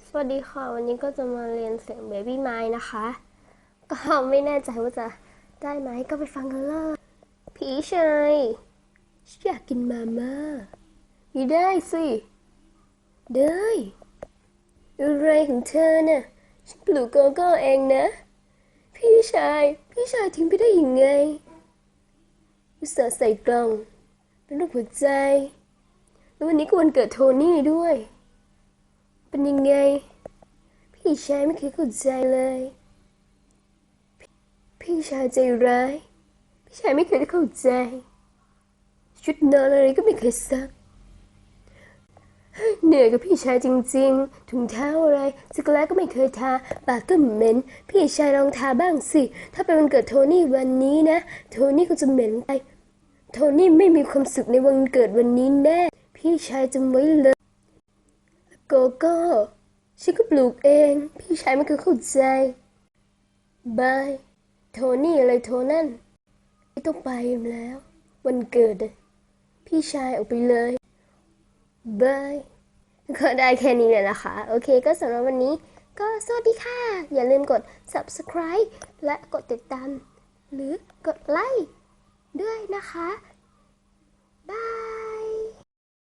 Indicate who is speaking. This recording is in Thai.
Speaker 1: สวัสดีค่ะวันนี้ก็จะมาเรียนเสียง Baby m i นะคะก็ไม่แน่ใจว่าจะได้ไหมก็ไปฟังกันเลยพี่ชายฉันอยากกินมาม่าไม่ได้สิได้อะไรของเธอน่ะฉันปลูกโกโก้เองนะพี่ชายทิ้งไปได้ยังไงอุตส่าห์ใส่กล่องเป็นรูปหัวใจแล้ววันนี้ก็วันเกิดโทนี่ด้วยเป็นยังไงพี่ชายไม่เคยเข้าใจเลยพี่ชายใจร้ายพี่ชายไม่เคยได้เข้าใจชุดนอนอะไรก็ไม่เคยซักเหนื่อยกับพี่ชายจริงๆถุงเท้าอะไรสกแลตก็ไม่เคยทาปากก็เหม็นพี่ชายลองทาบ้างสิถ้าเป็นวันเกิดโทนี่วันนี้นะโทนี่ก็จะเหม็นไปโทนี่ไม่มีความสุขในวันเกิดวันนี้แน่พี่ชายจำไว้เลยโกโก้ฉันก็ปลูกเองพี่ชายไม่เคยเข้าใจบายโทนี่อะไรโทนั่นไม่ต้องไปแล้ววันเกิดพี่ชายออกไปเลยบายก็ได้แค่นี้เลยนะคะโอเคก็สำหรับวันนี้ก็สวัสดีค่ะอย่าลืมกด subscribe และกดติดตามหรือกดไลค์ด้วยนะคะ